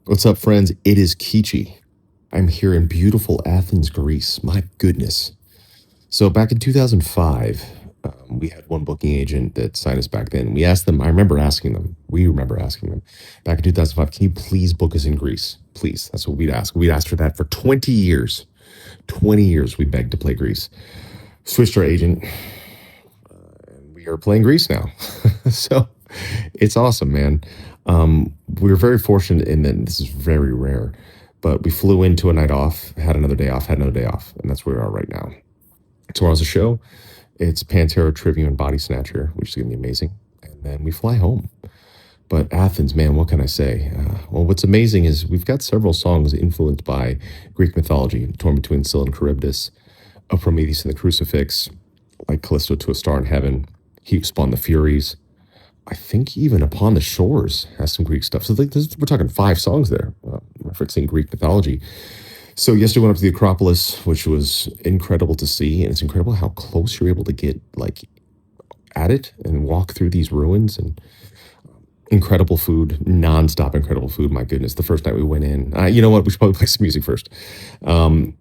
What's up, friends? It is Kiichi. I'm here in beautiful Athens, Greece. My goodness. So back in 2005, we had one booking agent that signed us back then. We asked them, we remember asking them back in 2005, can you please book us in Greece? Please. That's what we'd ask. We'd asked for that for 20 years. 20 years we begged to play Greece. Switched our agent, and we are playing Greece now. So it's awesome, man. We were very fortunate in that this is very rare, but we flew into a night off, had another day off, and that's where we are right now. Tomorrow's a show. It's Pantera, Trivium, and Body Snatcher, which is going to be amazing. And then we fly home. But Athens, man, what can I say? Well, what's amazing is we've got several songs influenced by Greek mythology, torn between Scylla and Charybdis, of Prometheus and the Crucifix, like Callisto to a Star in Heaven, He Who Spawned the Furies. I think even Upon the Shores has some Greek stuff. So we're talking 5 songs there, referencing Greek mythology. So yesterday we went up to the Acropolis, which was incredible to see. And it's incredible how close you're able to get at it and walk through these ruins, and incredible food, nonstop incredible food. My goodness, the first night we went in, you know what? We should probably play some music first. And,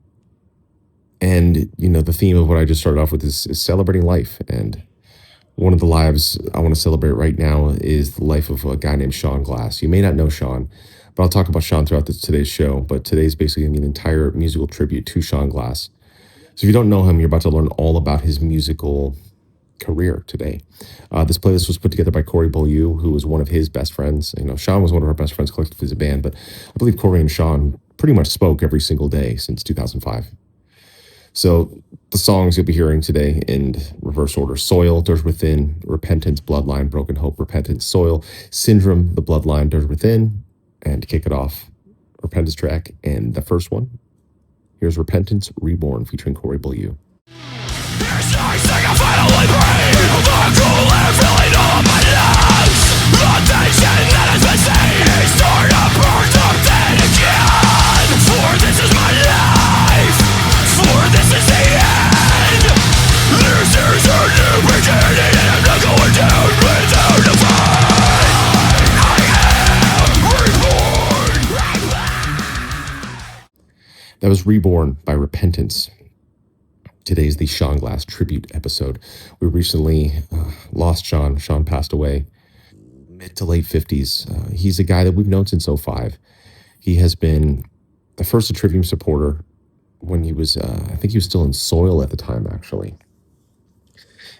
the theme of what I just started off with is celebrating life. And one of the lives I want to celebrate right now is the life of a guy named Shaun Glass. You may not know Shaun, but I'll talk about Shaun throughout today's show. But today's basically going to be an entire musical tribute to Shaun Glass. So if you don't know him, you're about to learn all about his musical career today. This playlist was put together by Corey Beaulieu, who was one of his best friends. Shaun was one of our best friends collectively as a band, but I believe Corey and Shaun pretty much spoke every single day since 2005. So the songs you'll be hearing today in reverse order: Soil, Dirge Within; Repentance, Bloodline; Broken Hope, Repentance; Soil; Syndrome, The Bloodline; Dirge Within. And to kick it off, Repentance track. And the first one, here's Repentance Reborn featuring Corey Beaulieu. For this is my life, for this is the end. This is a new beginning, and I'm not going down without a fight. I am reborn. That was Reborn by Repentance. Today's the Shaun Glass tribute episode. We recently lost Shaun. Shaun passed away mid to late 50s. He's a guy that we've known since 2005. He has been the first Trivium supporter when he was, I think he was still in Soil at the time, actually.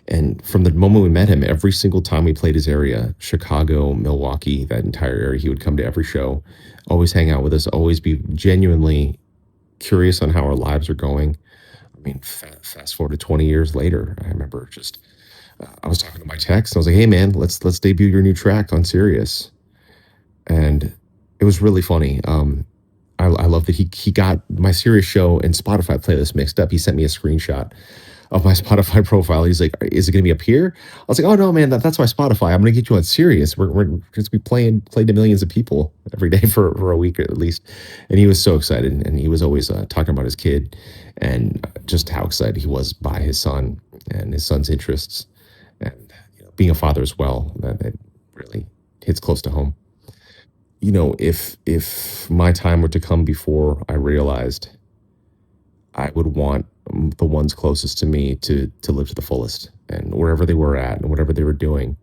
And from the moment we met him, every single time we played his area, Chicago, Milwaukee, that entire area, he would come to every show, always hang out with us, always be genuinely curious on how our lives are going. Fast forward to 20 years later, I remember I was talking to my text, and I was like, hey man, let's debut your new track on Sirius. And it was really funny. I love that he got my Sirius show and Spotify playlist mixed up. He sent me a screenshot of my Spotify profile. He's like, is it going to be up here? I was like, oh no, man, that's my Spotify. I'm going to get you on Sirius. We're going to be playing to millions of people every day for a week at least. And he was so excited. And he was always talking about his kid and just how excited he was by his son and his son's interests. And being a father as well, that really hits close to home. If my time were to come before I realized, I would want the ones closest to me to live to the fullest, and wherever they were at and whatever they were doing,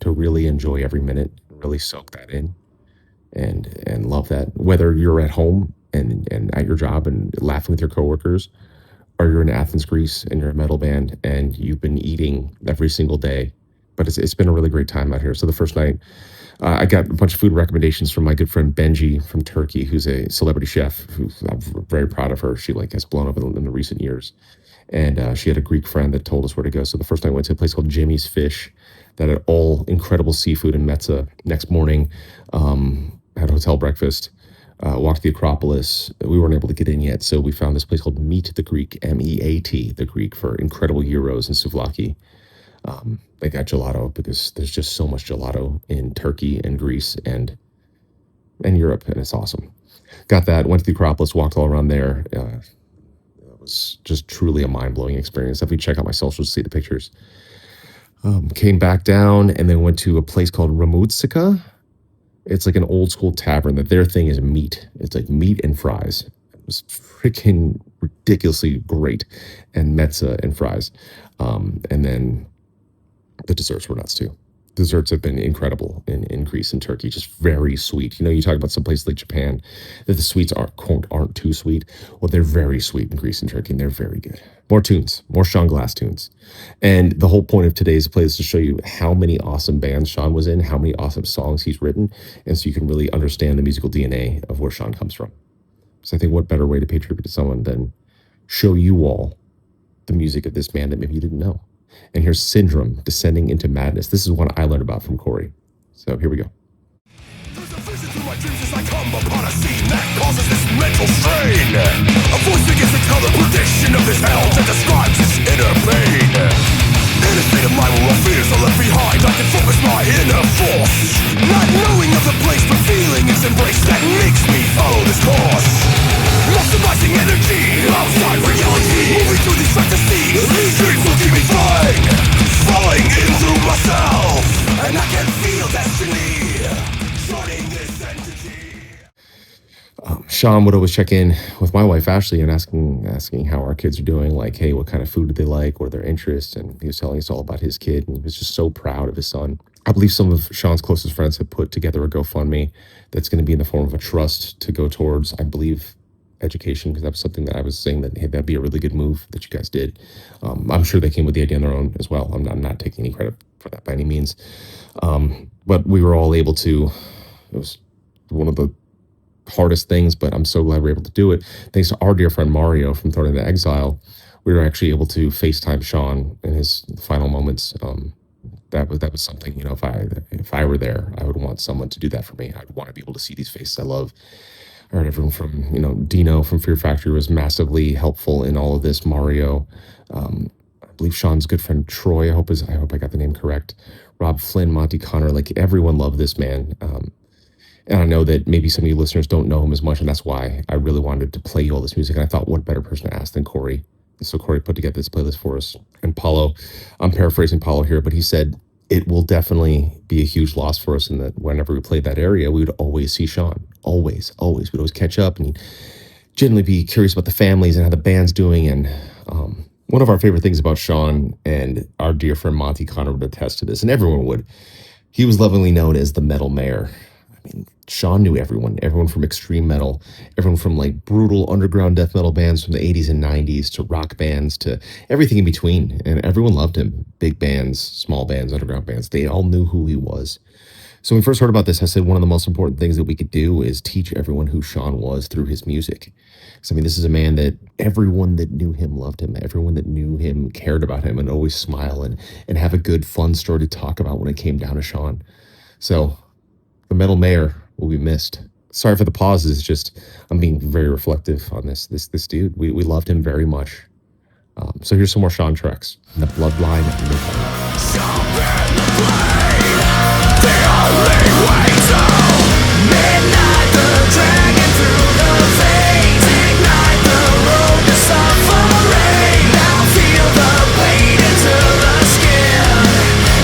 to really enjoy every minute, really soak that in and love that. Whether you're at home and at your job and laughing with your coworkers, or you're in Athens, Greece, and you're a metal band and you've been eating every single day, but it's been a really great time out here. So the first night, I got a bunch of food recommendations from my good friend Benji from Turkey, who's a celebrity chef. I'm very proud of her. She has blown up in the recent years. And she had a Greek friend that told us where to go. So the first night I went to a place called Jimmy's Fish that had all incredible seafood in Metza. Next morning, had a hotel breakfast, walked the Acropolis. We weren't able to get in yet, so we found this place called Meet the Greek, MEAT, the Greek, for incredible gyros and souvlaki. They got gelato because there's just so much gelato in Turkey and Greece and Europe, and it's awesome. Got that, went to the Acropolis, walked all around there. It was just truly a mind-blowing experience. If you check out my socials to see the pictures. Came back down and then went to a place called Ramutsika. It's like an old school tavern that their thing is meat. It's like meat and fries. It was freaking ridiculously great, and mezza and fries. And then the desserts were nuts too. Desserts have been incredible in Greece and Turkey, just very sweet. You know, you talk about some places like Japan that the sweets aren't quote aren't too sweet. Well, they're very sweet in Greece and Turkey, and they're very good. More tunes, more Shaun Glass tunes. And the whole point of today's play is to show you how many awesome bands Shaun was in, how many awesome songs he's written, and so you can really understand the musical DNA of where Shaun comes from. So I think what better way to pay tribute to someone than show you all the music of this man that maybe you didn't know. And here's Syndrome, Descending into Madness. This is one I learned about from Corey. So here we go. There's a vision through my dreams as I come upon a scene that causes this mental strain. A voice begins to tell the prediction of this hell that describes this inner pain. In a state of mind where all fears are left behind, I can focus my inner force. Not knowing of the place, but feeling its embrace that makes me follow this course. Maximizing energy outside reality, moving through these fantasies. These dreams will keep me flying, falling in through myself, and I can feel destiny joining this entity. Shaun would always check in with my wife Ashley and asking how our kids are doing. Like, hey, what kind of food do they like? What are their interests? And he was telling us all about his kid, and he was just so proud of his son. I believe some of Shaun's closest friends have put together a GoFund-Me that's going to be in the form of a trust to go towards, I believe, education, because that was something that I was saying that, hey, that'd be a really good move that you guys did. I'm sure they came with the idea on their own as well. I'm not taking any credit for that by any means. But we were all able to, it was one of the hardest things, but I'm so glad we were able to do it. Thanks to our dear friend Mario from Thrown into Exile, we were actually able to FaceTime Shaun in his final moments. That was something, you know, if I were there, I would want someone to do that for me. I'd want to be able to see these faces I love. I heard everyone from, you know, Dino from Fear Factory was massively helpful in all of this. Mario, I believe Shaun's good friend Troy, I hope I got the name correct. Rob Flynn, Monty Connor, like everyone loved this man. And I know that maybe some of you listeners don't know him as much, and that's why I really wanted to play you all this music. And I thought, what better person to ask than Corey? So Corey put together this playlist for us. And Paulo, I'm paraphrasing Paulo here, but he said, it will definitely be a huge loss for us in that whenever we played that area, we would always see Shaun. Always. We'd always catch up, and he'd generally be curious about the families and how the band's doing. And one of our favorite things about Shaun, and our dear friend Monty Connor would attest to this, and everyone would, he was lovingly known as the Metal Mayor. I mean, Shaun knew everyone from extreme metal, everyone from like brutal underground death metal bands from the 80s and 90s to rock bands to everything in between. And everyone loved him. Big bands, small bands, underground bands. They all knew who he was. So when we first heard about this, I said one of the most important things that we could do is teach everyone who Shaun was through his music. Because I mean, this is a man that everyone that knew him loved him. Everyone that knew him cared about him and always smile and have a good, fun story to talk about when it came down to Shaun. So the Metal Mayor will be missed. Sorry for the pauses. It's just I'm being very reflective on this dude. We loved him very much. So here's some more Shaun tracks. The Bloodline Midnight. Midnight, the dragon through the veins, ignite the road to suffering. Now feel the pain into the skin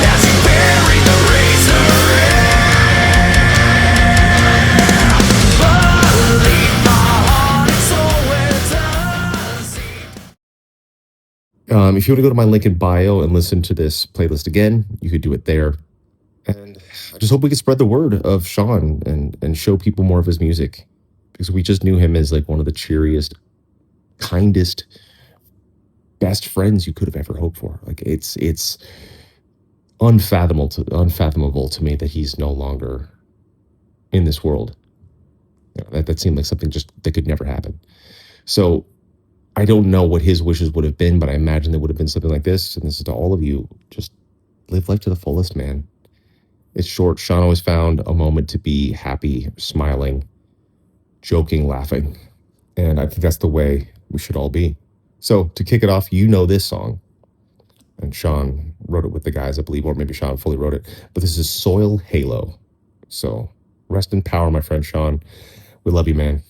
as you bury the razor in. Believe my heart and soul will if you want to go to my link in bio and listen to this playlist again, you could do it there. And I just hope we can spread the word of Shaun and show people more of his music, because we just knew him as like one of the cheeriest, kindest, best friends you could have ever hoped for. Like it's unfathomable to me that he's no longer in this world. You know, that seemed like something just that could never happen. So I don't know what his wishes would have been, but I imagine there would have been something like this. And this is to all of you: just live life to the fullest, man. It's short. Shaun always found a moment to be happy, smiling, joking, laughing. And I think that's the way we should all be. So to kick it off, you know this song. And Shaun wrote it with the guys, I believe, or maybe Shaun fully wrote it. But this is Soil Halo. So rest in power, my friend Shaun. We love you, man.